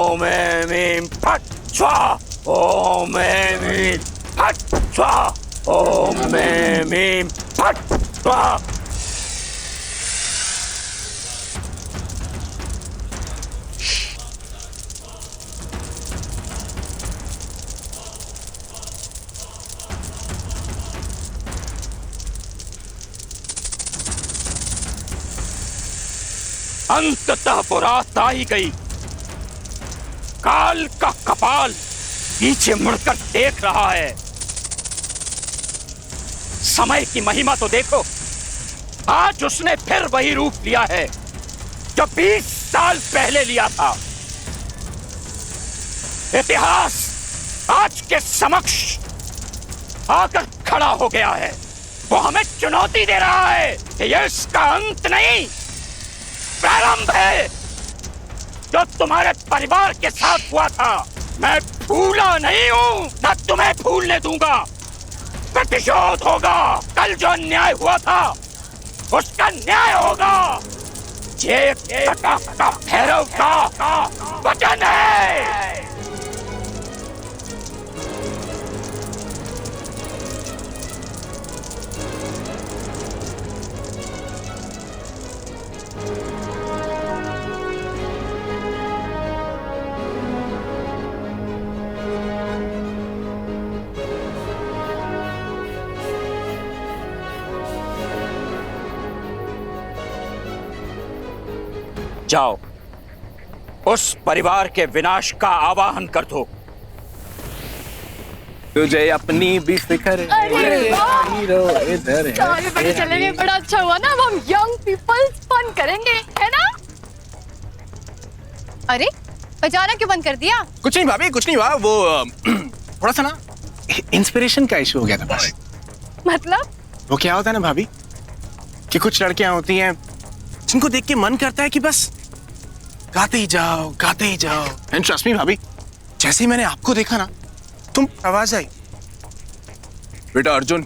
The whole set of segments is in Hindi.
ओम ऐं ह्रीं फट् स्वाहा, ओम ऐं ह्रीं फट् स्वाहा, ओम ऐं ह्रीं फट् स्वाहा। अंततः वो रात आ ही गई। काल का कपाल पीछे मुड़कर देख रहा है। समय की महिमा तो देखो, आज उसने फिर वही रूप लिया है जो 20 साल पहले लिया था। इतिहास आज के समक्ष आकर खड़ा हो गया है। वो हमें चुनौती दे रहा है कि यह इसका अंत नहीं, प्रारंभ है। जो तुम्हारे परिवार के साथ हुआ था, मैं भूला नहीं हूं, न तुम्हें भूलने दूंगा। प्रतिशोध होगा। कल जो अन्याय हुआ था उसका न्याय होगा। ये भैरव का वचन है। जाओ, उस परिवार के विनाश का आवाहन कर दो। तुझे अपनी भी फिक्र हीरो इधर है। सारे बड़े चलेंगे, बड़ा अच्छा हुआ ना। अब हम यंग पीपल फन करेंगे, है ना? अरे बजाना क्यों बंद कर दिया? कुछ नहीं भाभी, कुछ नहीं हुआ। वो थोड़ा सा ना इंस्पिरेशन का इशू हो गया था बस। मतलब? वो क्या होता है ना भाभी कि कुछ लड़कियां होती हैं जिनको देख के मन करता है कि बस गाते ही जाओ, गाते ही जाओ। एंड ट्रस्ट मी भाभी, जैसे ही मैंने आपको देखा ना, तुम आवाज आई, बेटा अर्जुन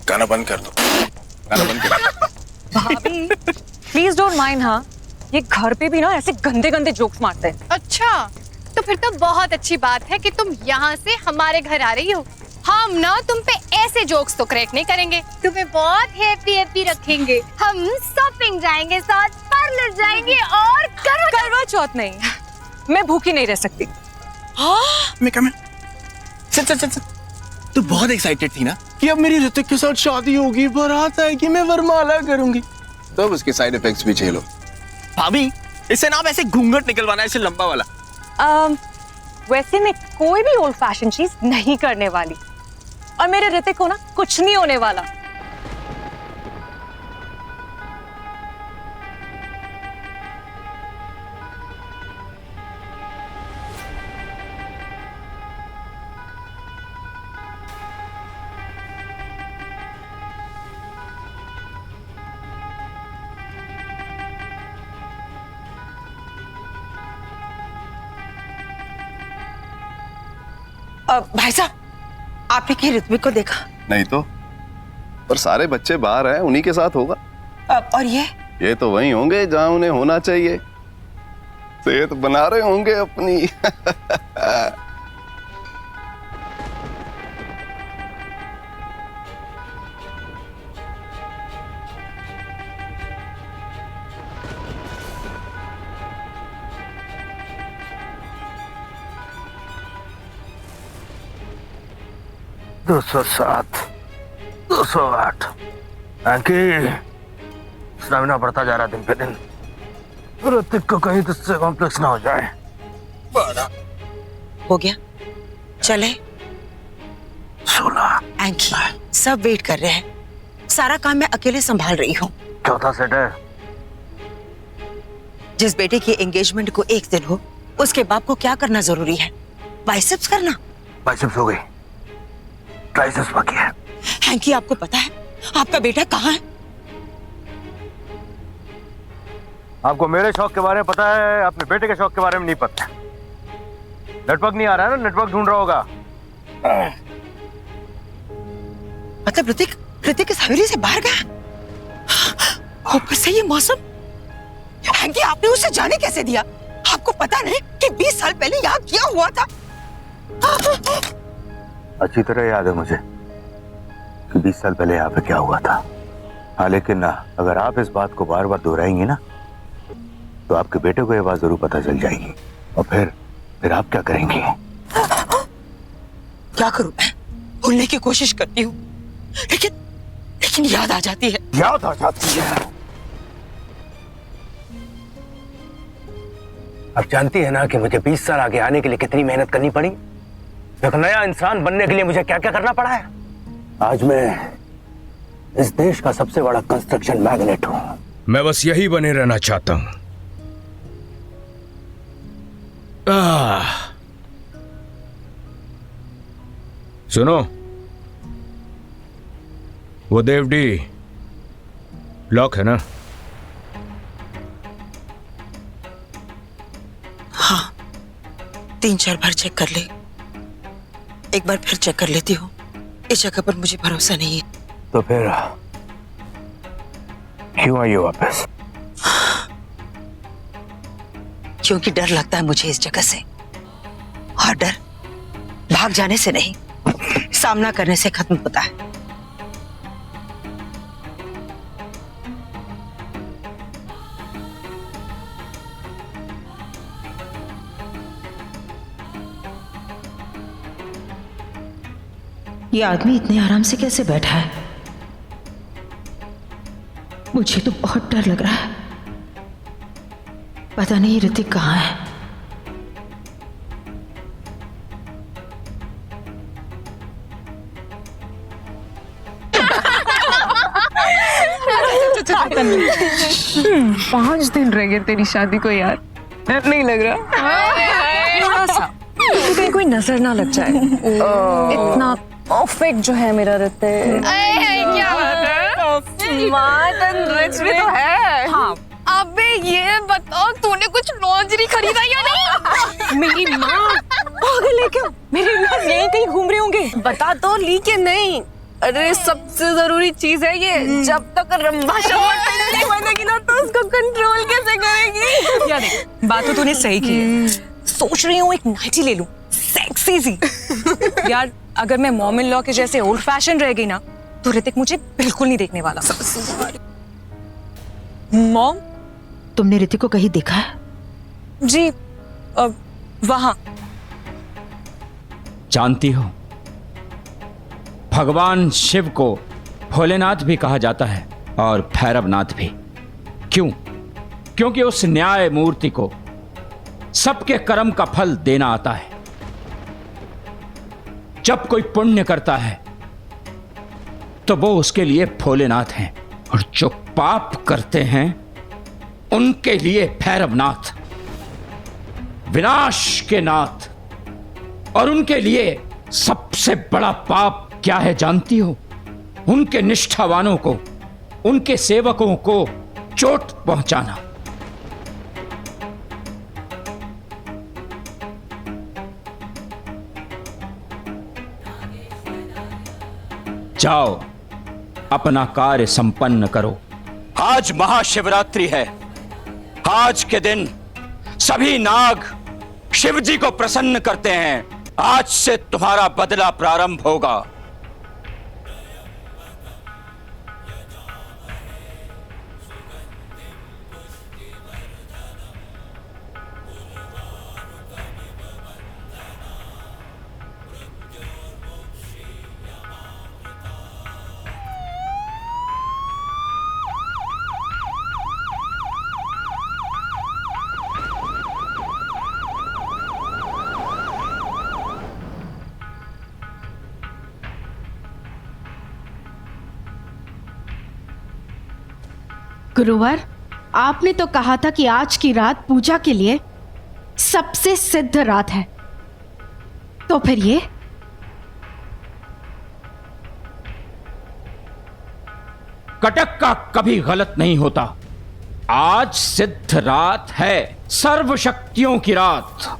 गाना बंद कर दो, गाना बंद कर दो। भाभी प्लीज डोंट माइंड। हाँ, ये घर पे भी ना ऐसे गंदे गंदे जोक्स मारते हैं। अच्छा, तो फिर तो बहुत अच्छी बात है कि तुम यहाँ से हमारे घर आ रही हो। हम ना तुम पे ऐसे जोक्स तो क्रैक नहीं करेंगे, तुम्हें बहुत हैप्पी रखेंगे। हम शॉपिंग जाएंगे, साथ पार्लर जाएंगे और करवा चौथ नहीं, मैं भूखी नहीं रह सकती। मैं कम चल चल चल। तू बहुत एक्साइटेड थी ना कि अब मेरी ऋतिक के साथ शादी होगी, बारात आएगी, मैं वरमाला करूंगी, तब उसके साइड इफेक्ट्स भी झेलो। भाभी इससे ना वैसे घूंघट निकलवाना, ऐसे लंबा वाला। वैसे मैं कोई भी ओल्ड फैशन चीज नहीं करने वाली, और मेरे ऋतिक को ना कुछ नहीं होने वाला। भाई साहब, आपने क्या ऋत्विक को देखा? नहीं तो, पर सारे बच्चे बाहर हैं, उन्हीं के साथ होगा। और ये तो वहीं होंगे जहां उन्हें होना चाहिए। सेहत बना रहे होंगे अपनी। दो 207, 208। अंकी, स्टेमिना बढ़ता जा रहा दिन पे दिन। ऋतिक को कहीं तुझसे कॉम्प्लेक्स ना हो जाए। बड़ा हो गया, चले। 16। अंकी, सब वेट कर रहे हैं। सारा काम मैं अकेले संभाल रही हूँ। चौथा सेट है। जिस बेटे की एंगेजमेंट को एक दिन हो, उसके बाप को क्या करना जरूरी है? बाइसेप्स करना। बाइसेप्स हो गई, ट्राइसेप्स बाकी है। हैंकी, आपको पता है आपका बेटा कहाँ है? आपको मेरे शौक के बारे में पता है, अपने बेटे के शौक के बारे में नहीं पता। नेटवर्क नहीं आ रहा है ना, नेटवर्क ढूंढ रहा होगा। मतलब ऋतिक इस हवेली से बाहर गया? ऊपर से ये मौसम। हैंकी, आपने उसे जाने कैसे दिया? आपको आपको पता नहीं कि 20 साल पहले यहाँ क्या हुआ था? अच्छी तरह याद है मुझे कि 20 साल पहले यहाँ पे क्या हुआ था। हाँ, लेकिन अगर आप इस बात को बार बार दोहराएंगे ना तो आपके बेटे को ये बात जरूर पता चल जाएगी और फिर आप क्या करेंगे? क्या करूं मैं? भूलने की कोशिश करती हूँ लेकिन याद आ जाती है। याद आ जाती है। आप जानती है ना कि मुझे 20 साल आगे आने के लिए कितनी मेहनत करनी पड़ी। एक नया इंसान बनने के लिए मुझे क्या क्या करना पड़ा है। आज मैं इस देश का सबसे बड़ा कंस्ट्रक्शन मैग्नेट हूं। मैं बस यही बने रहना चाहता हूं। सुनो, वो देवडी लॉक है ना? हाँ, 3-4 बार चेक कर ले। एक बार फिर चेक कर लेती हूँ। इस जगह पर मुझे भरोसा नहीं है। तो फिर क्यों आई हो वापस? क्योंकि डर लगता है मुझे इस जगह से, और डर भाग जाने से नहीं, सामना करने से खत्म होता है। ये आदमी इतने आराम से कैसे बैठा है? मुझे तो बहुत डर लग रहा है। पता नहीं ऋतिक कहाँ है। पांच दिन रह गए तेरी शादी को यार, डर नहीं लग रहा? थोड़ा सा, कहीं कोई नजर ना लग जाए। इतना परफेक्ट जो है मेरा ऋतिक। क्या बात है? स्मार्ट एंड रिच भी तो है। हाँ, अबे ये बताओ, तूने कुछ लॉन्जरी खरीदा या नहीं? मेरी माँ पागल है क्या? मेरे पास यहीं कहीं घूम रहे होंगे। बता तो ली के नहीं। अरे सबसे जरूरी चीज है ये। जब तक रंभा शम्भा नहीं बनेगी ना तो उसको कंट्रोल कैसे करेगी? यार देख, बात तो तूने सही की है। सोच रही हूँ एक नाइटी ले लूं, सेक्सी सी। यार अगर मैं मॉम इन लॉ के जैसे ओल्ड फैशन रह गई ना तो ऋतिक मुझे बिल्कुल नहीं देखने वाला। मॉम, तुमने ऋतिक को कहीं देखा है? जी वहां। जानती हो, भगवान शिव को भोलेनाथ भी कहा जाता है और भैरवनाथ भी। क्यों? क्योंकि उस न्याय मूर्ति को सबके कर्म का फल देना आता है। जब कोई पुण्य करता है तो वो उसके लिए भोलेनाथ हैं, और जो पाप करते हैं उनके लिए भैरवनाथ, विनाश के नाथ। और उनके लिए सबसे बड़ा पाप क्या है जानती हो? उनके निष्ठावानों को, उनके सेवकों को चोट पहुंचाना। जाओ, अपना कार्य संपन्न करो। आज महाशिवरात्रि है। आज के दिन सभी नाग शिव जी को प्रसन्न करते हैं। आज से तुम्हारा बदला प्रारंभ होगा। गुरुवर, आपने तो कहा था कि आज की रात पूजा के लिए सबसे सिद्ध रात है, तो फिर ये? कटक का कभी गलत नहीं होता। आज सिद्ध रात है, सर्व शक्तियों की रात।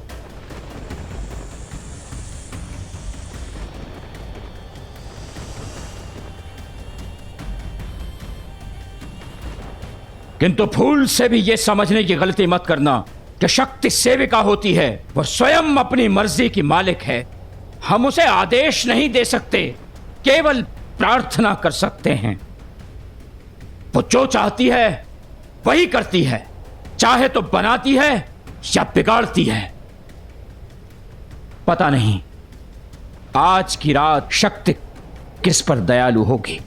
किंतु भूल से भी यह समझने की गलती मत करना कि शक्ति सेविका होती है, वो स्वयं अपनी मर्जी की मालिक है। हम उसे आदेश नहीं दे सकते, केवल प्रार्थना कर सकते हैं। वो जो चाहती है वही करती है, चाहे तो बनाती है या बिगाड़ती है। पता नहीं आज की रात शक्ति किस पर दयालु होगी।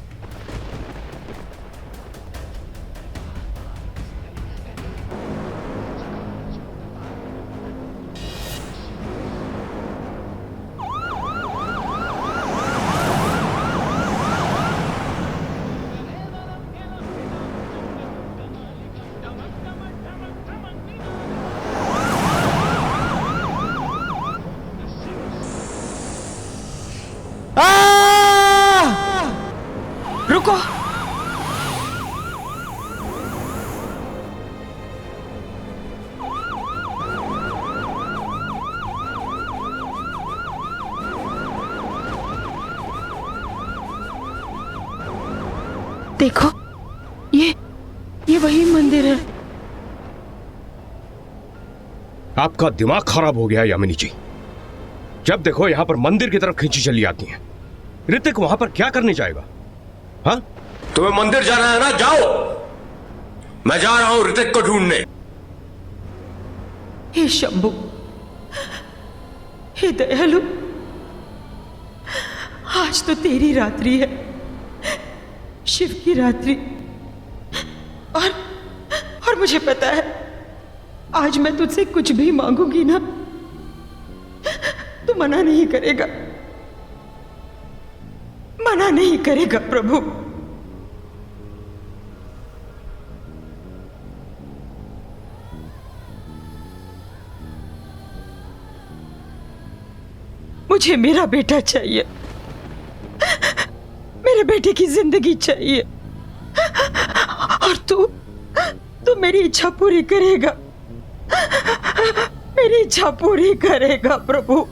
रुको। देखो, ये वही मंदिर है। आपका दिमाग खराब हो गया यामिनी जी। जब देखो यहां पर मंदिर की तरफ खींची चली आती हैं। ऋतिक वहां पर क्या करने जाएगा? हाँ, तुम्हें मंदिर जाना है ना, जाओ। मैं जा रहा हूं ऋतिक को ढूंढने। हे शंभु, हे दयालु, आज तो तेरी रात्रि है, शिव की रात्रि। और मुझे पता है आज मैं तुझसे कुछ भी मांगूंगी ना तो मना नहीं करेगा, मना नहीं करेगा प्रभु। मुझे मेरा बेटा चाहिए, मेरे बेटे की जिंदगी चाहिए, और तू मेरी इच्छा पूरी करेगा, मेरी इच्छा पूरी करेगा प्रभु।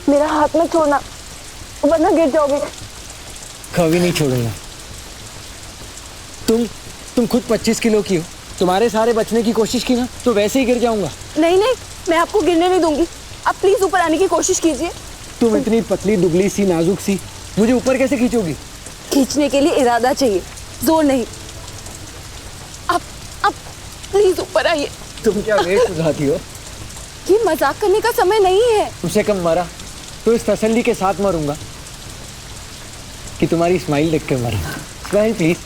मेरा हाथ मत छोड़ना वरना गिर जाओगे। कभी नहीं छोड़ूंगा। तुम खुद 25 किलो की हो, तुम्हारे सारे बचने की कोशिश की ना तो वैसे ही गिर जाऊंगा। नहीं नहीं, मैं आपको गिरने नहीं दूंगी। आप प्लीज ऊपर आने की कोशिश कीजिए। तुम इतनी पतली दुबली सी नाजुक सी, मुझे ऊपर कैसे खींचोगी? खींचने के लिए इरादा चाहिए, जोर नहीं। आप प्लीज ऊपर आइए। तुम क्या वेट उठाती हो? ये मजाक करने का समय नहीं है। तुमसे कम मरा तो इस तसल्ली के साथ मरूंगा कि तुम्हारी स्माइल देख के मरा। Smile please.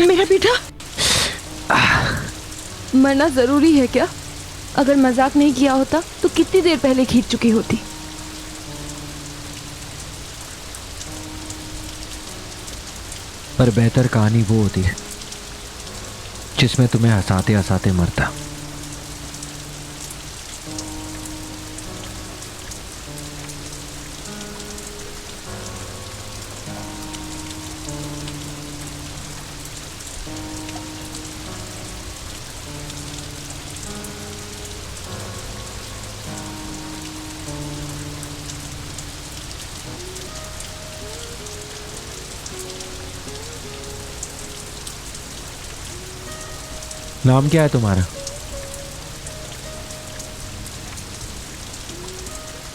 मेरा बेटा मरना जरूरी है क्या? अगर मजाक नहीं किया होता तो कितनी देर पहले खींच चुकी होती। पर बेहतर कहानी वो होती है जिसमें तुम्हें हंसाते हंसाते मरता। नाम क्या है तुम्हारा?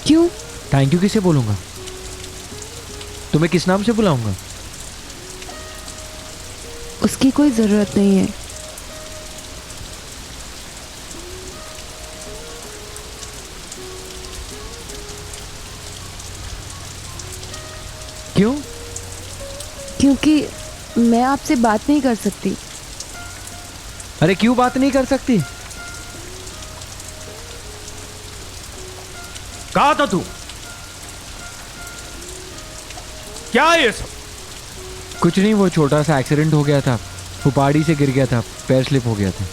क्यों? थैंक यू किसे बोलूंगा? तुम्हें किस नाम से बुलाऊंगा? उसकी कोई जरूरत नहीं है। क्यों? क्योंकि मैं आपसे बात नहीं कर सकती। अरे क्यों बात नहीं कर सकती? कहा था तू? क्या है ये सब? कुछ नहीं, वो छोटा सा एक्सीडेंट हो गया था, वो पहाड़ी से गिर गया था, पैर स्लिप हो गया था।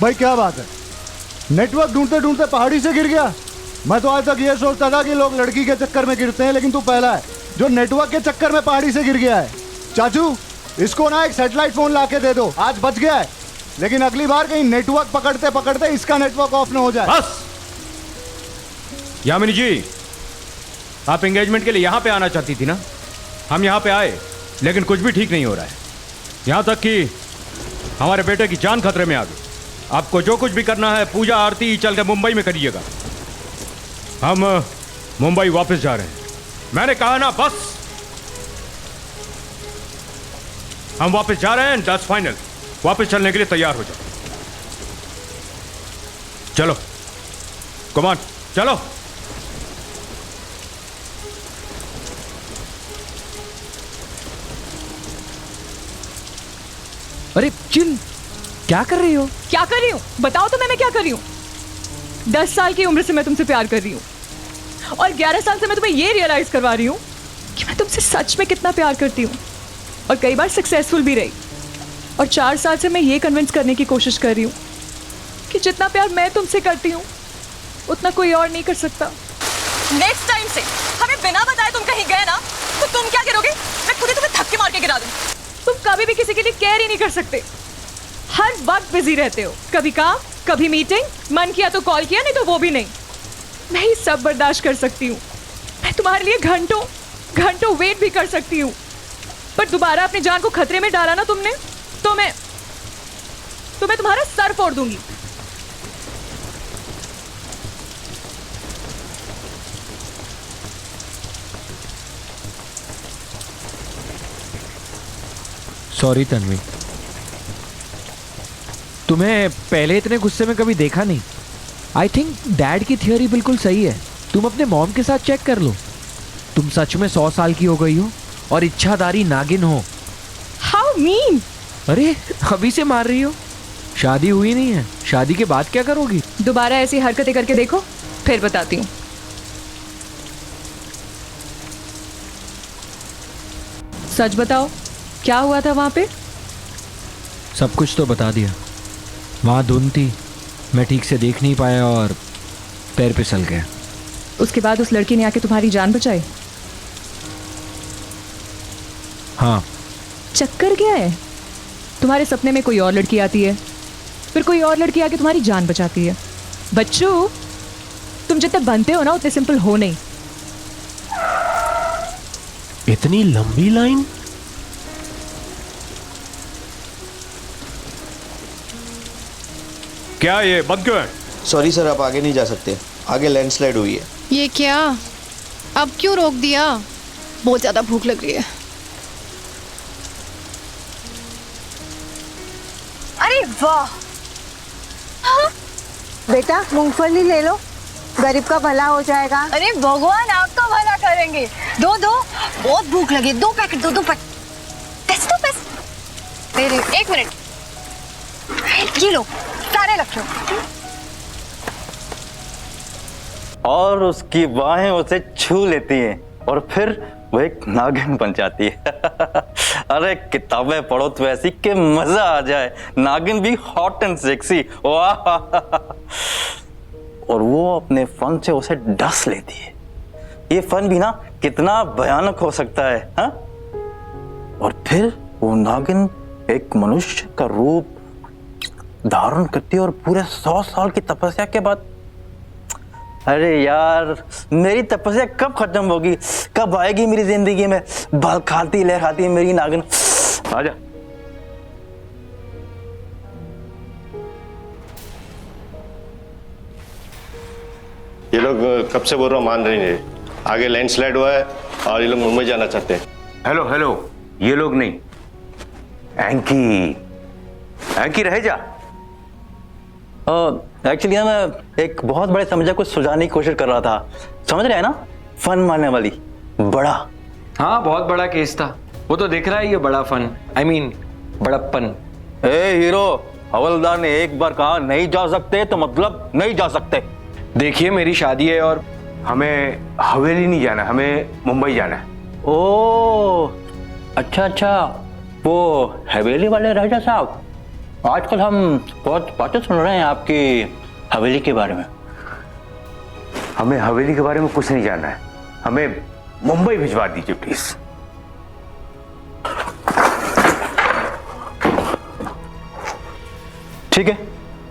भाई क्या बात है, नेटवर्क ढूंढते ढूंढते पहाड़ी से गिर गया? मैं तो आज तक ये सोचता था कि लोग लड़की के चक्कर में गिरते हैं, लेकिन तू पहला है जो नेटवर्क के चक्कर में पहाड़ी से गिर गया है। चाचू, इसको ना एक सैटेलाइट फोन लाके दे दो, आज बच गया है, लेकिन अगली बार कहीं नेटवर्क पकड़ते पकड़ते इसका नेटवर्क ऑफ ना हो जाए। बस। यामिनी जी, आप एंगेजमेंट के लिए यहां पे आना चाहती थी ना? हम यहां पे आए, लेकिन कुछ भी ठीक नहीं हो रहा है। यहां तक कि हमारे बेटे की जान खतरे में आ गई। आपको जो कुछ भी करना है, पूजा आरती चल के मुंबई में करिएगा। हम मुंबई वापस जा रहे हैं। मैंने कहा ना, बस। हम वापस जा रहे हैं, दैट्स फाइनल। वापस चलने के लिए तैयार हो जाओ। चलो, कम ऑन, चलो। अरे चिल, क्या कर रही हो? क्या कर रही हूँ? बताओ तो मैं क्या कर रही हूँ? 10 साल की उम्र से मैं तुमसे प्यार कर रही हूँ, और 11 साल से मैं तुम्हें ये रियलाइज करवा रही हूँ कि मैं तुमसे सच में कितना प्यार करती हूँ, और कई बार सक्सेसफुल भी रही। और 4 साल से मैं ये कन्विंस करने की कोशिश कर रही हूँ कि जितना प्यार मैं तुमसे करती हूँ उतना कोई और नहीं कर सकता। नेक्स्ट टाइम से हमें बिना बताए तुम कहीं गए ना, तो तुम क्या करोगे? मैं खुद ही तुम्हें धक्के मार के गिरा दूँ। तुम कभी भी किसी के लिए केयर ही नहीं कर सकते, हर वक्त बिजी रहते हो, कभी काम, कभी मीटिंग, मन किया तो कॉल किया, नहीं तो वो भी नहीं। मैं ये सब बर्दाश्त कर सकती हूँ, मैं तुम्हारे लिए घंटों घंटों वेट भी कर सकती हूँ, पर दोबारा अपनी जान को खतरे में डाला ना तुमने, तो मैं तुम्हारा सर फोड़ दूंगी। सॉरी तन्वी, तुम्हें पहले इतने गुस्से में कभी देखा नहीं। आई थिंक डैड की थियोरी बिल्कुल सही है। तुम अपने मॉम के साथ चेक कर लो, तुम सच में 100 साल की हो गई हो और इच्छाधारी नागिन हो। How mean? अरे अभी से मार रही हो? शादी हुई नहीं है, शादी के बाद क्या करोगी? दोबारा ऐसी हरकतें करके देखो, फिर बताती हूँ। सच बताओ, क्या हुआ था वहां पे? सब कुछ तो बता दिया। वहां धुंध थी, मैं ठीक से देख नहीं पाया और पैर फिसल गया। उसके बाद उस लड़की ने आके तुम्हारी जान बचाई? हाँ। चक्कर क्या है? तुम्हारे सपने में कोई और लड़की आती है, फिर कोई और लड़की आके तुम्हारी जान बचाती है। बच्चों, तुम जितने बनते हो ना उतने सिंपल हो नहीं। इतनी लंबी लाइन? क्या ये बंद क्यों है? सॉरी सर, आप आगे नहीं जा सकते, आगे लैंडस्लाइड हुई है। ये क्या? अब क्यों रोक दिया? बहुत ज्यादा भूख लग रही है। अरे वाह! हाँ? बेटा मूंगफली ले लो, गरीब का भला हो जाएगा। अरे भगवान आपका भला करेंगे। दो दो, बहुत भूख लगी, 2 पैकेट दो पैकेट। तो बस मेरे 1 मिनट, ये लो, सारे रखो। और उसकी बाहें उसे छू लेती हैं और फिर वो एक नागिन बन जाती है। अरे किताबें पढ़ो तो ऐसी कि मजा आ जाए। नागिन भी हॉट एंड सेक्सी, वाह। और वो अपने फन से उसे डस लेती है। ये फन भी ना कितना भयानक हो सकता है, हाँ? और फिर वो नागिन एक मनुष्य का रूप धारण करती है और पूरे 100 साल की तपस्या के बाद, अरे यार मेरी तपस्या कब खत्म होगी, कब आएगी मेरी जिंदगी में बाल खाती लहराती मेरी नागिन? आजा। ये लोग कब से बोल रहा हूँ, मान रही नहीं। आगे लैंडस्लाइड हुआ है और ये लोग मुंबई जाना चाहते हैं। हेलो हेलो, ये लोग नहीं, एंकी रह जा। एक्चुअली मैं एक बहुत बड़े समस्या को सुलझाने की कोशिश कर रहा था, समझ रहे हैं ना, फन मारने वाली बड़ा। हाँ बहुत बड़ा केस था, वो तो दिख रहा है, ये बड़ा फन, I mean, बड़प्पन। ए हीरो, हवलदार ने एक बार कहा नहीं जा सकते तो मतलब नहीं जा सकते। देखिए मेरी शादी है और हमें हवेली नहीं जाना, हमें मुंबई जाना है। ओ अच्छा, वो हवेली वाले राजा साहब, आजकल हम बहुत बातें सुन रहे हैं आपकी हवेली के बारे में। हमें हवेली के बारे में कुछ नहीं जानना है, हमें मुंबई भिजवा दीजिए प्लीज। ठीक है,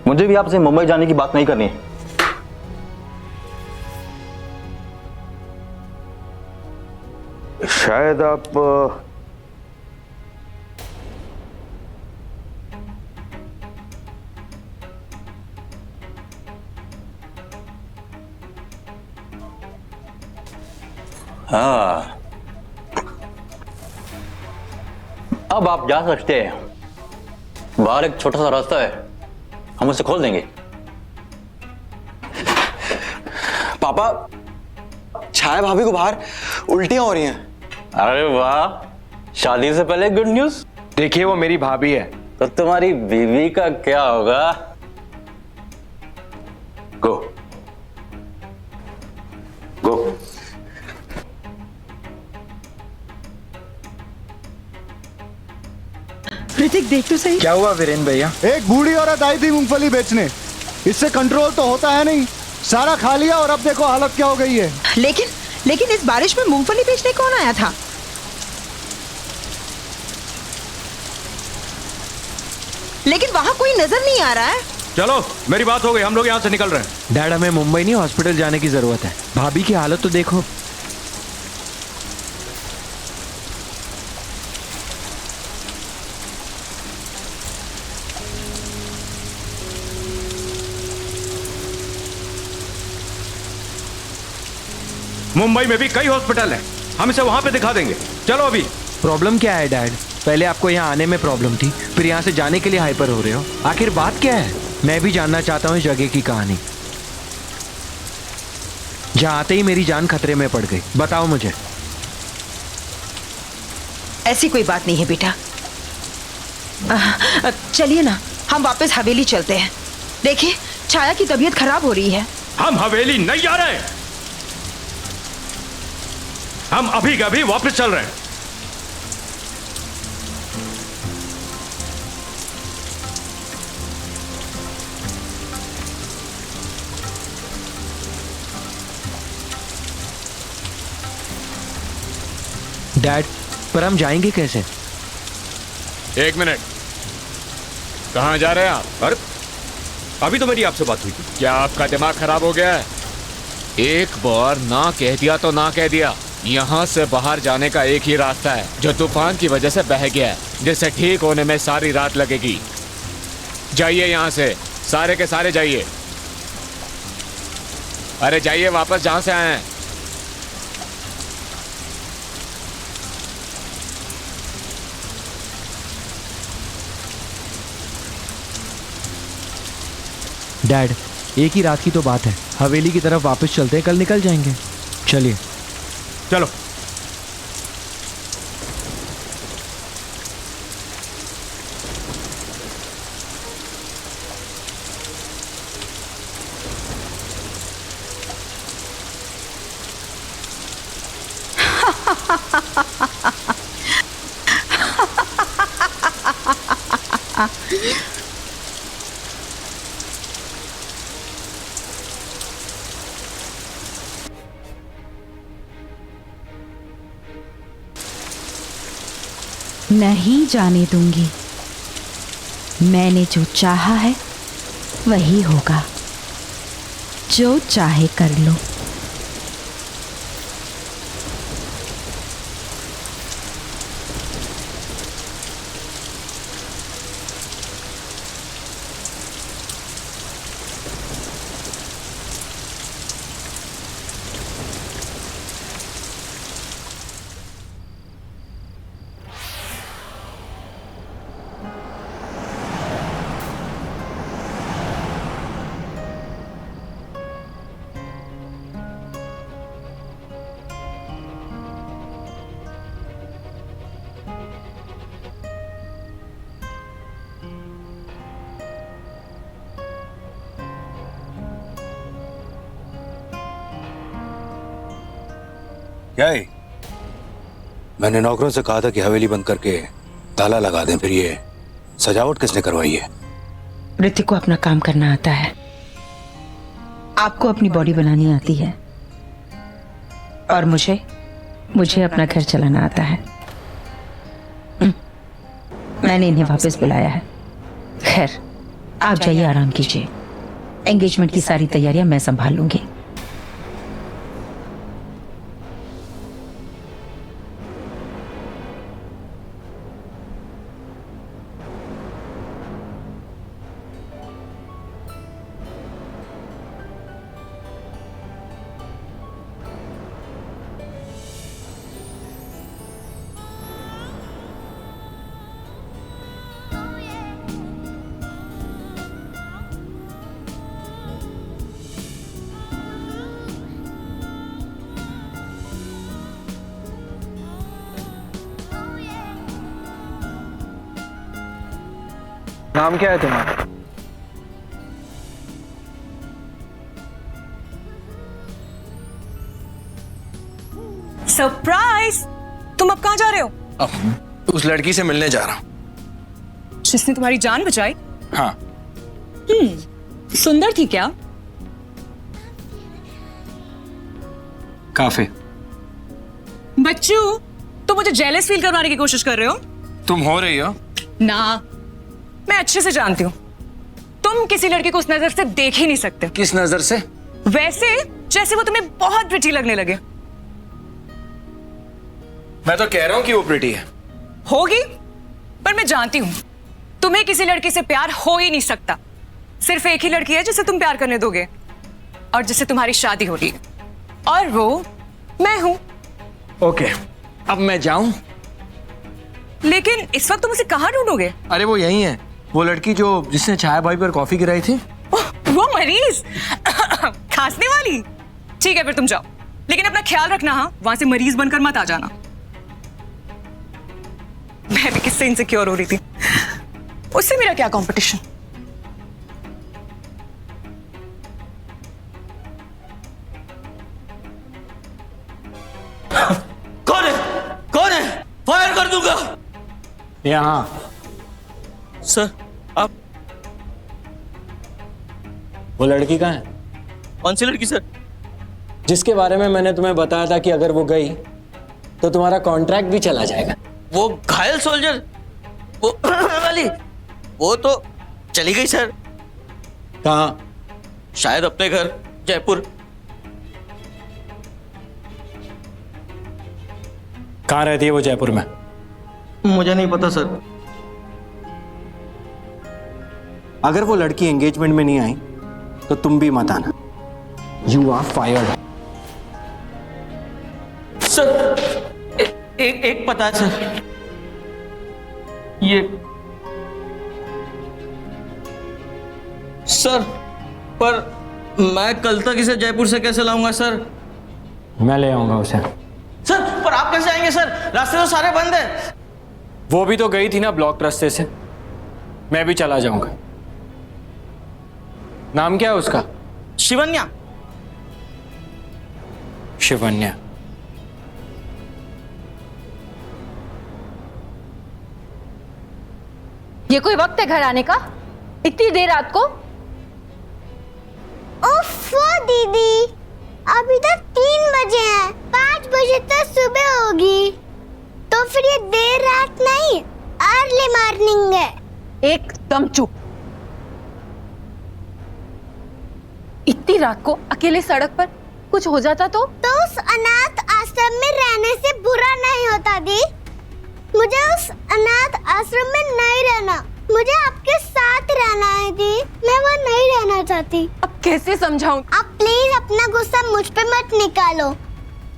मुझे भी आपसे मुंबई जाने की बात नहीं करनी है। शायद आप हाँ, अब आप जा सकते हैं। बाहर एक छोटा सा रास्ता है, हम उसे खोल देंगे। पापा, छाया भाभी को बाहर उल्टियां हो रही हैं। अरे वाह, शादी से पहले गुड न्यूज। देखिए वो मेरी भाभी है। तो तुम्हारी बीवी का क्या होगा? गो गो। ऋतिक देख तो सही। क्या हुआ वीरेन भैया? एक बूढ़ी औरत आई थी मूंगफली बेचने, इससे कंट्रोल तो होता है नहीं, सारा खा लिया और अब देखो हालत क्या हो गई है। लेकिन इस बारिश में मूंगफली बेचने कौन आया था? लेकिन वहां कोई नजर नहीं आ रहा है। चलो मेरी बात हो गई, हम लोग यहाँ से निकल रहे हैं। डैड हमें मुंबई नहीं हॉस्पिटल जाने की जरूरत है। भाभी की हालत तो देखो। मुंबई में भी कई हॉस्पिटल हैं, हम इसे वहां पे दिखा देंगे। चलो अभी। प्रॉब्लम क्या है डैड? पहले आपको यहाँ आने में प्रॉब्लम थी, फिर यहाँ से जाने के लिए हाइपर हो रहे हो। आखिर बात क्या है? मैं भी जानना चाहता हूँ इस जगह की कहानी। जहाँ आते ही मेरी जान खतरे में पड़ गई। बताओ मुझे। ऐसी कोई बात नहीं है बेटा। चलिए ना, हम वापस हवेली चलते हैं। देखिए छाया की तबीयत खराब हो रही है। हम हवेली नहीं जा रहे, हम अभी का अभी वापस चल रहे हैं। डैड, पर हम जाएंगे कैसे? एक मिनट, कहां जा रहे हैं आप? अरे अभी तो मेरी आपसे बात हुई थी। क्या आपका दिमाग खराब हो गया है? एक बार ना कह दिया तो ना कह दिया। यहाँ से बाहर जाने का एक ही रास्ता है जो तूफान की वजह से बह गया है, जिससे ठीक होने में सारी रात लगेगी। जाइए यहाँ से, सारे के सारे जाइए। अरे जाइए वापस जहाँ से आए हैं। डैड, एक ही रात की तो बात है, हवेली की तरफ वापस चलते हैं, कल निकल जाएंगे। चलिए चलो। नहीं जाने दूंगी। मैंने जो चाहा है वही होगा, जो चाहे कर लो। क्या है? मैंने नौकरों से कहा था कि हवेली बंद करके ताला लगा दें, फिर ये सजावट किसने करवाई है? ऋतिक को अपना काम करना आता है, आपको अपनी बॉडी बनानी आती है, और मुझे अपना घर चलाना आता है। मैंने इन्हें वापस बुलाया है। खैर, आप जाइए, आराम कीजिए। एंगेजमेंट की सारी तैयारियां मैं संभाल लूंगी। नाम क्या है तुम्हारा? सरप्राइज! तुम अब कहाँ जा रहे हो? अब उस लड़की से मिलने जा रहा हूँ। जिसने तुम्हारी जान बचाई? हाँ। सुंदर थी क्या? काफी। बच्चू, तुम मुझे जेलस फील करवाने की कोशिश कर रहे हो? तुम हो रही हो ना, मैं अच्छे से जानती हूँ तुम किसी लड़की को उस नजर से देख ही नहीं सकते। किस नजर से? वैसे जैसे वो तुम्हें बहुत प्रिटी लगने लगे। मैं तो कह रहा हूँ कि वो प्रिटी है। होगी, पर मैं जानती हूँ तुम्हें किसी लड़की से प्यार हो ही नहीं सकता। सिर्फ एक ही लड़की है जिसे तुम प्यार करने दोगे और जिससे तुम्हारी शादी हो रही है, और वो मैं हूं। ओके, अब मैं जाऊं? लेकिन इस वक्त तुम उसे कहाँ ढूंढोगे? अरे वो यही है, वो लड़की जो जिसने छाया भाई पर कॉफी गिराई थी। वो मरीज खांसने वाली। ठीक है, फिर तुम जाओ, लेकिन अपना ख्याल रखना। हाँ, वहां से मरीज बनकर मत आ जाना। मैं भी किससे इनसिक्योर हो रही थी, उससे मेरा क्या कंपटीशन। कौन है? फायर कर दूंगा। यहाँ सर, आप वो लड़की कहाँ है? कौन सी लड़की सर? जिसके बारे में मैंने तुम्हें बताया था कि अगर वो गई तो तुम्हारा कॉन्ट्रैक्ट भी चला जाएगा। वो घायल सोल्जर, वो वाली, वो तो चली गई सर। कहाँ? शायद अपने घर जयपुर। कहाँ रहती है वो जयपुर में? मुझे नहीं पता सर। अगर वो लड़की एंगेजमेंट में नहीं आई तो तुम भी मत आना। You are fired. सर, एक पता है सर, ये सर, पर मैं कल तक इसे जयपुर से कैसे लाऊंगा सर? मैं ले आऊंगा उसे। सर, पर आप कैसे आएंगे सर? रास्ते तो सारे बंद हैं। वो भी तो गई थी ना ब्लॉक रास्ते से। मैं भी चला जाऊंगा। नाम क्या है उसका? शिवन्या। शिवन्या। ये कोई वक्त है घर आने का? इतनी देर रात को? ओफो दीदी, अभी तक 3 बजे हैं, 5 बजे तक सुबह होगी, तो फिर ये देर रात नहीं, अर्ली मॉर्निंग है। एकदम चुप। इतनी रात को अकेले सड़क पर कुछ हो जाता तो उस अनाथ आश्रम में रहने से बुरा नहीं होता दी। मुझे उस अनाथ आश्रम में नहीं रहना, मुझे आपके साथ रहना है दी। मैं वो नहीं रहना चाहती। अब कैसे समझाऊं? आप प्लीज अपना गुस्सा मुझ पे मत निकालो,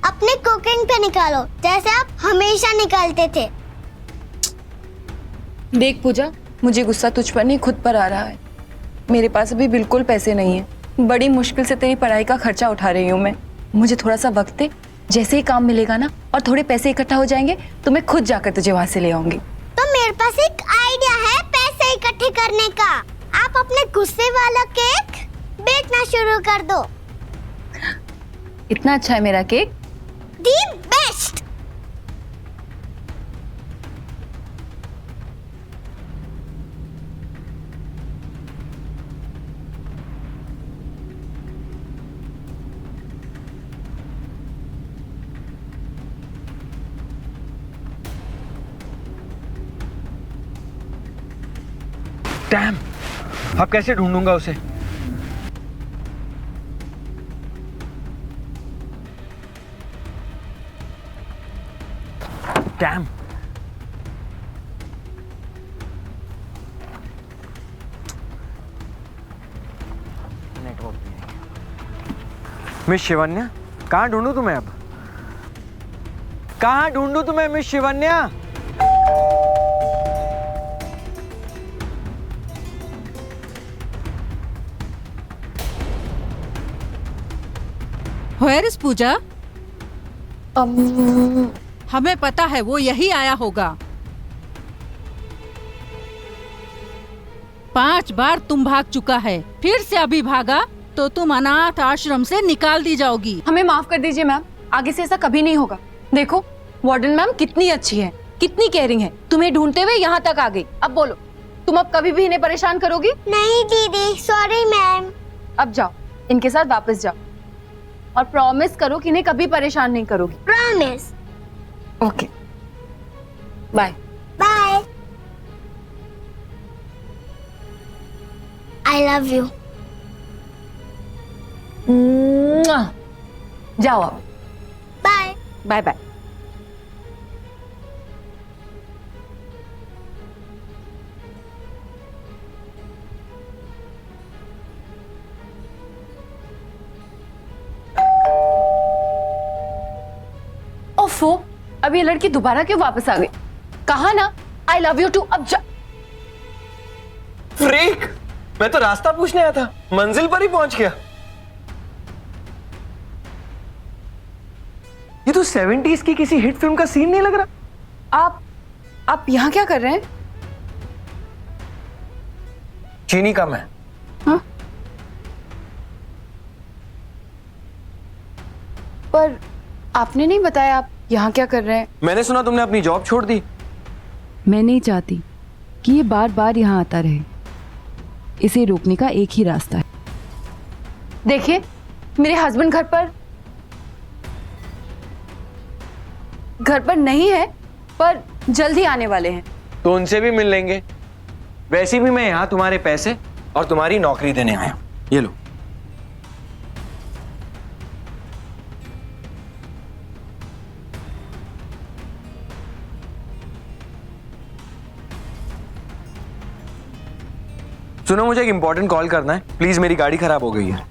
अपने कुकिंग पे निकालो, जैसे आप हमेशा निकालते थे। देख पूजा, मुझे गुस्सा तुझ पर नहीं खुद पर आ रहा है। मेरे पास अभी बिल्कुल पैसे नहीं है, बड़ी मुश्किल से तेरी पढ़ाई का खर्चा उठा रही हूँ मैं। मुझे थोड़ा सा वक्त दे, जैसे ही काम मिलेगा ना और थोड़े पैसे इकट्ठा हो जाएंगे तो मैं खुद जाकर तुझे वहां से ले आऊंगी। तो मेरे पास एक आइडिया है पैसे इकट्ठे करने का। आप अपने गुस्से वाला केक बेचना शुरू कर दो। इतना अच्छा है मेरा केक? दी डैम, अब कैसे ढूंढूंगा उसे? डैम, मिस शिवन्या, कहाँ ढूंढूं तुम्हें अब? कहाँ ढूंढूं तुम्हें मिस शिवन्या? Where is पूजा? हमें पता है वो यही आया होगा। 5 बार तुम भाग चुका है, फिर से अभी भागा तो तुम अनाथ आश्रम से निकाल दी जाओगी। हमें माफ कर दीजिए मैम, आगे से ऐसा कभी नहीं होगा। देखो वार्डन मैम कितनी अच्छी है, कितनी केयरिंग है, तुम्हें ढूंढते हुए यहाँ तक आ गई। अब बोलो, तुम अब कभी भी इन्हें परेशान करोगी? नहीं दीदी, सॉरी मैम। अब जाओ, इनके साथ वापस जाओ और प्रॉमिस करो कि इन्हें कभी परेशान नहीं करोगी। Promise. Okay, bye bye. I love you. जाओ अब। Bye bye bye. ओफो, अब ये लड़की दोबारा क्यों वापस आ गई? कहा ना आई लव यू टू। अब जा। फ्रीक, मैं तो रास्ता पूछने आया था, मंजिल पर ही पहुंच गया। ये तो 70s की किसी हिट फिल्म का सीन नहीं लग रहा। आप यहाँ क्या कर रहे हैं? चीनी कम है। हाँ? पर आपने नहीं बताया आप यहाँ क्या कर रहे हैं। मैंने सुना तुमने अपनी जॉब छोड़ दी। मैं नहीं चाहती कि ये बार बार यहाँ आता रहे। इसे रोकने का एक ही रास्ता है। देखिए, मेरे हस्बैंड घर पर नहीं है, पर जल्द ही आने वाले हैं। तो उनसे भी मिल लेंगे। वैसे भी मैं यहाँ तुम्हारे पैसे और तुम्हारी नौकरी देने आया हूँ। ये लो। सुनो, मुझे एक इंपॉर्टेंट कॉल करना है प्लीज, मेरी गाड़ी खराब हो गई है।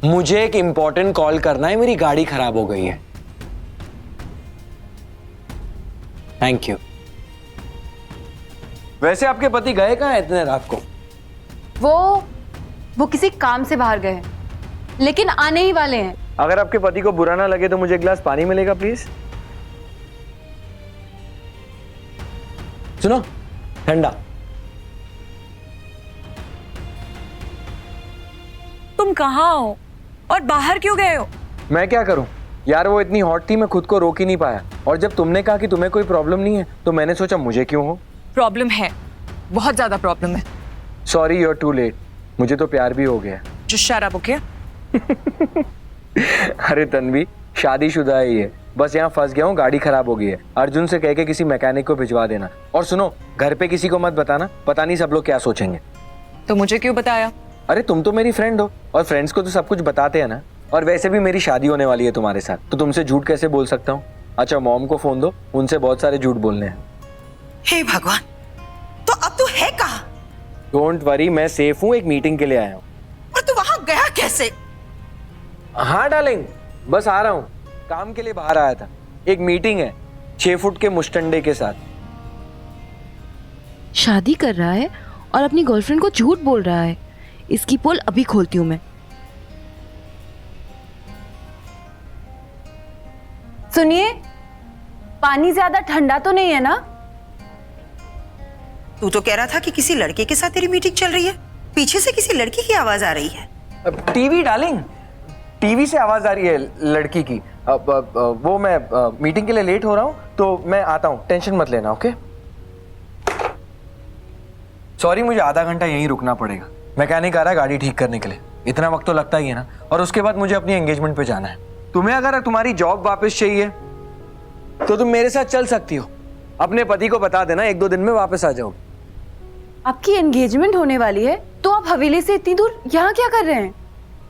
मुझे एक इंपॉर्टेंट कॉल करना है, मेरी गाड़ी खराब हो गई है। Thank you. वैसे आपके पति गए कहाँ हैं इतने रात को? वो किसी काम से बाहर गए हैं, लेकिन आने ही वाले हैं। अगर आपके पति को बुरा ना लगे तो मुझे एक गिलास पानी मिलेगा प्लीज। सुनो, ठंडा। तुम कहाँ हो और बाहर क्यों गए हो? मैं क्या करूं यार, वो इतनी हॉट थी, मैं खुद को रोक ही नहीं पाया। और जब तुमने कहा कि तुम्हें कोई प्रॉब्लम नहीं है तो मैंने सोचा मुझे क्यों हो। प्रॉब्लम है, बहुत ज्यादा प्रॉब्लम है। Sorry, you are too late. मुझे तो प्यार भी हो गया। जो शराब हो गया। अरे तन्वी, शादीशुदा है ये, बस यहाँ फंस गया हूँ, गाड़ी खराब हो गई है। अर्जुन से कह के किसी मैकेनिक को भिजवा देना। और सुनो, घर पे किसी को मत बताना, पता नहीं सब लोग क्या सोचेंगे। तो मुझे क्यों बताया? अरे तुम तो मेरी फ्रेंड हो और फ्रेंड्स को तो सब कुछ बताते हैं ना। और वैसे भी मेरी शादी होने वाली है तुम्हारे साथ, तो तुमसे झूठ कैसे बोल सकता हूँ। अच्छा, मॉम को फोन दो, उनसे बहुत सारे झूठ बोलने हैं। हे भगवान, तो अब तू है कहाँ? डोंट वरी, मैं सेफ हूँ, एक मीटिंग के लिए आया हूँ। और तू वहां गया कैसे? हाँ डार्लिंग, बस आ रहा हूँ, काम के लिए बाहर आया था। एक मीटिंग है 6 फुट के मुस्टंडे के साथ। शादी कर रहा है और अपनी गर्लफ्रेंड को झूठ बोल रहा है। इसकी पोल अभी खोलती हूँ मैं। सुनिए, पानी ज्यादा ठंडा तो नहीं है ना? तू तो कह रहा था कि किसी लड़के के साथ तेरी मीटिंग चल रही है, पीछे से किसी लड़की की आवाज आ रही है। टीवी डार्लिंग, टीवी से आवाज आ रही है लड़की की। वो मैं मीटिंग के लिए लेट हो रहा हूँ तो मैं आता हूँ, टेंशन मत लेना। ओके, सॉरी, मुझे आधा घंटा यहीं रुकना पड़ेगा। मैकेनिक आ रहा है गाड़ी ठीक करने के लिए, इतना वक्त तो लगता ही है ना। और उसके बाद मुझे अपनी एंगेजमेंट पे जाना है। तुम्हें अगर तुम्हारी जॉब वापस चाहिए तो तुम मेरे साथ चल सकती हो। अपने पति को बता देना, 1-2 दिन में वापस आ जाओ। आपकी एंगेजमेंट होने वाली है तो आप हवेली से इतनी दूर यहाँ क्या कर रहे हैं?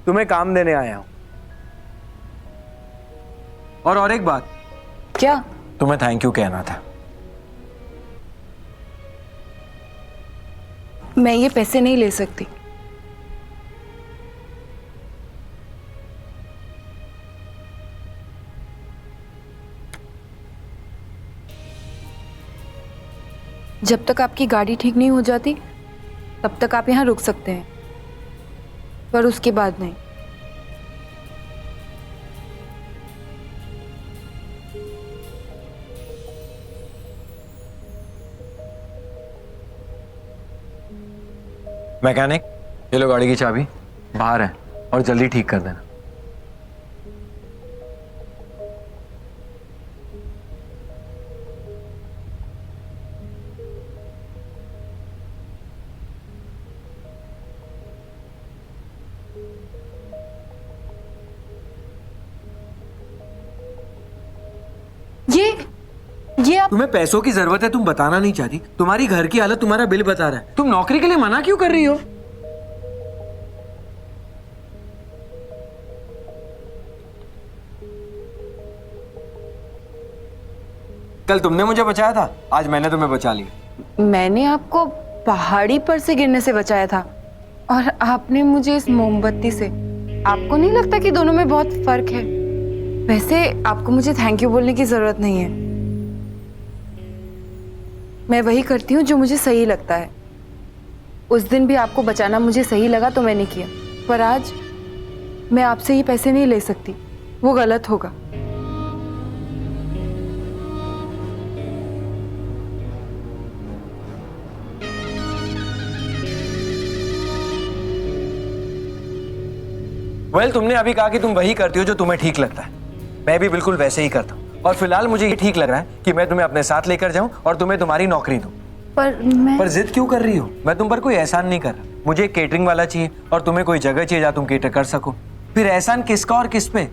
तुम्हें काम देने आया हूं। और एक बात। क्या? तुम्हें थैंक यू कहना था। मैं ये पैसे नहीं ले सकती। जब तक आपकी गाड़ी ठीक नहीं हो जाती तब तक आप यहाँ रुक सकते हैं, पर उसके बाद नहीं। मैकेनिक, ये लो गाड़ी की चाबी, बाहर है और जल्दी ठीक कर देना। ये आप... तुम्हें पैसों की जरूरत है, तुम बताना नहीं चाहती। तुम्हारी घर की हालत तुम्हारा बिल बता रहा है। तुम नौकरी के लिए मना क्यों कर रही हो? कल तुमने मुझे बचाया था, आज मैंने तुम्हें बचा लिया। मैंने आपको पहाड़ी पर से गिरने से बचाया था और आपने मुझे इस मोमबत्ती से। आपको नहीं लगता कि दोनों में बहुत फर्क है? वैसे आपको मुझे थैंक यू बोलने की जरूरत नहीं है। मैं वही करती हूँ जो मुझे सही लगता है। उस दिन भी आपको बचाना मुझे सही लगा तो मैंने किया, पर आज मैं आपसे ये पैसे नहीं ले सकती, वो गलत होगा। वेल, तुमने अभी कहा कि तुम वही करती हो जो तुम्हें ठीक लगता है। मैं भी बिल्कुल वैसे ही करता हूँ और फिलहाल मुझे ये ठीक लग रहा है कि मैं तुम्हें अपने साथ लेकर जाऊं और तुम्हें तुम्हारी नौकरी दूं। पर जिद क्यों कर रही हो? मैं तुम पर कोई एहसान नहीं कर रहा। मुझे एक केटरिंग वाला चाहिए और तुम्हें कोई जगह चाहिए जहां तुम केटर कर सको। फिर एहसान किसका और किस पे?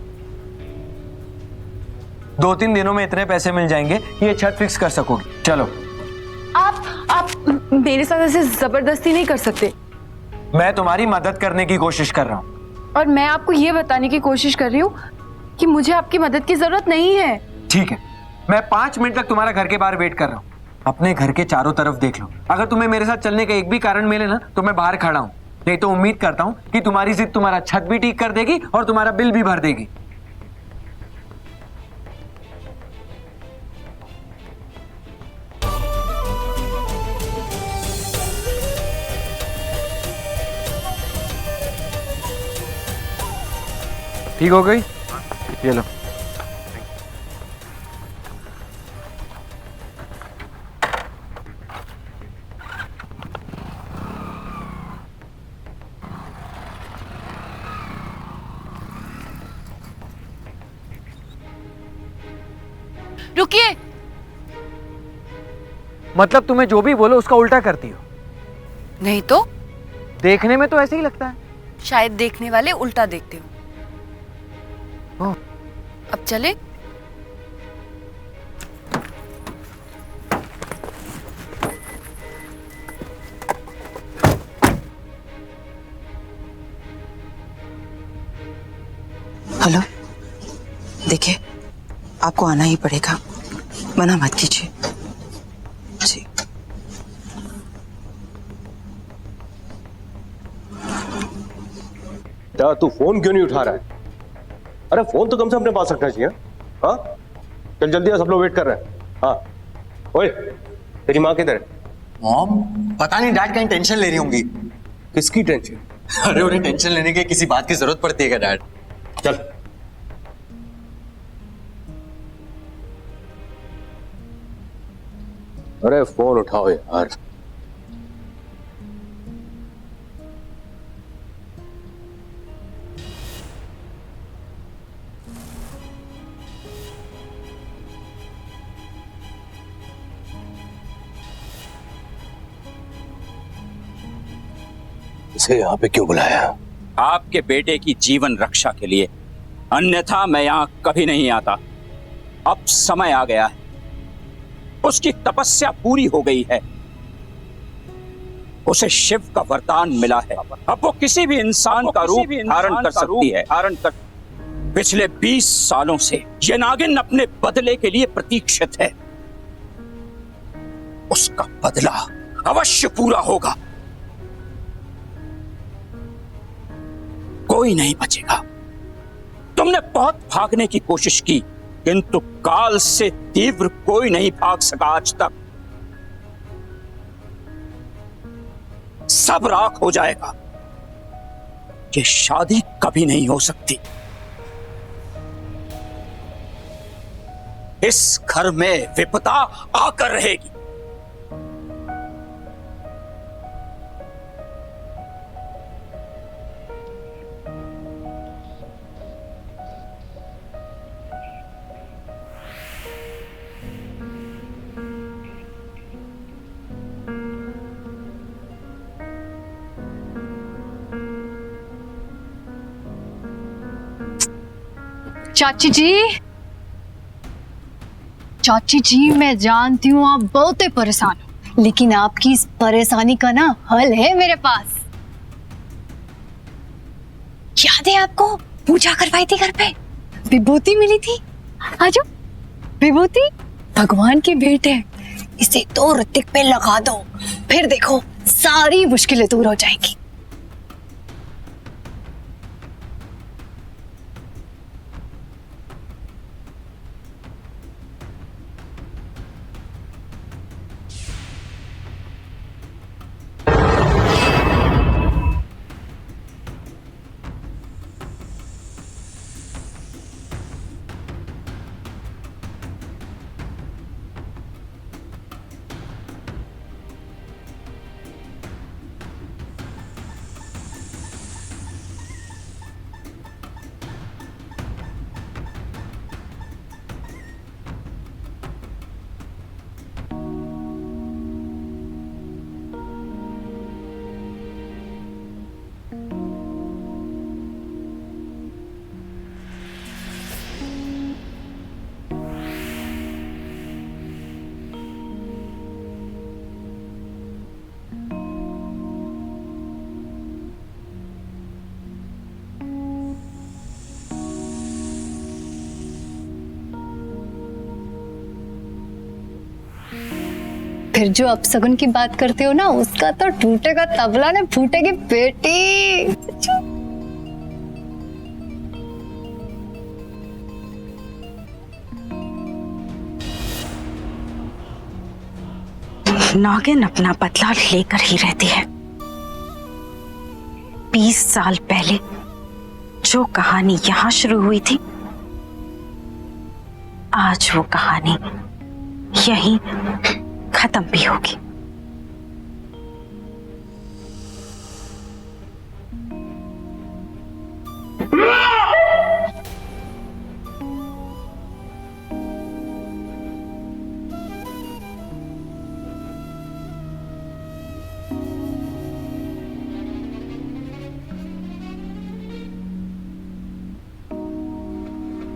2-3 दिनों में इतने पैसे मिल जाएंगे कि ये छत फिक्स कर सकोगी। चलो। आप मेरे साथ ऐसे जबरदस्ती नहीं कर सकते। मैं तुम्हारी मदद करने की कोशिश कर रहा हूँ और मैं आपको ये बताने की कोशिश कर रही हूँ कि मुझे आपकी मदद की जरूरत नहीं है। ठीक है, मैं 5 मिनट तक तुम्हारा घर के बाहर वेट कर रहा हूँ। अपने घर के चारों तरफ देख लो। अगर तुम्हें मेरे साथ चलने का एक भी कारण मिले ना तो मैं बाहर खड़ा हूँ। नहीं तो उम्मीद करता हूँ कि तुम्हारी जिद तुम्हारा छत भी ठीक कर देगी और तुम्हारा बिल भी भर देगी। ठीक हो गई? ये लो। रुकिए। मतलब तुम्हें जो भी बोलो उसका उल्टा करती हो? नहीं तो? देखने में तो ऐसे ही लगता है। शायद देखने वाले उल्टा देखते हो। अब चले? हेलो, देखिए आपको आना ही पड़ेगा, मना मत कीजिए जी। तू फोन क्यों नहीं उठा रहा है? अरे फोन तो कम से कम अपने पास रखना चाहिए। हाँ, चल जल्दी आ, सब लोग वेट कर रहे हैं। हाँ, ओए तेरी माँ किधर है? मॉम पता नहीं, डैड कहीं टेंशन ले रही होंगी। किसकी टेंशन? अरे उन्हें टेंशन लेने के किसी बात की जरूरत पड़ती है क्या डैड? चल। अरे फोन उठाओ यार। इसे यहाँ पे क्यों बुलाया? आपके बेटे की जीवन रक्षा के लिए, अन्यथा मैं यहाँ कभी नहीं आता। अब समय आ गया है, उसकी तपस्या पूरी हो गई है। उसे शिव का वरदान मिला है। अब वो किसी भी इंसान का रूप धारण कर सकती है। पिछले 20 सालों से ये नागिन अपने बदले के लिए प्रतीक्षित है। उसका बदला अवश्य पूरा होगा। कोई नहीं बचेगा। तुमने बहुत भागने की कोशिश की, किंतु काल से तीव्र कोई नहीं भाग सका आज तक। सब राख हो जाएगा। ये शादी कभी नहीं हो सकती। इस घर में विपदा आकर रहेगी। चाची जी मैं जानती हूँ आप बहुत ही परेशान हो, लेकिन आपकी इस परेशानी का ना हल है मेरे पास। याद है आपको पूजा करवाई थी घर पे, विभूति मिली थी। आजो विभूति भगवान की भेंट है, इसे तो ऋतिक पे लगा दो, फिर देखो सारी मुश्किलें दूर हो जाएंगी। फिर जो अपशगुन की बात करते हो ना, उसका तो टूटेगा तबला ने फूटेगी बेटी। नागिन अपना बदला लेकर ही रहती है। 20 साल पहले जो कहानी यहां शुरू हुई थी, आज वो कहानी यहीं खत्म भी होगी।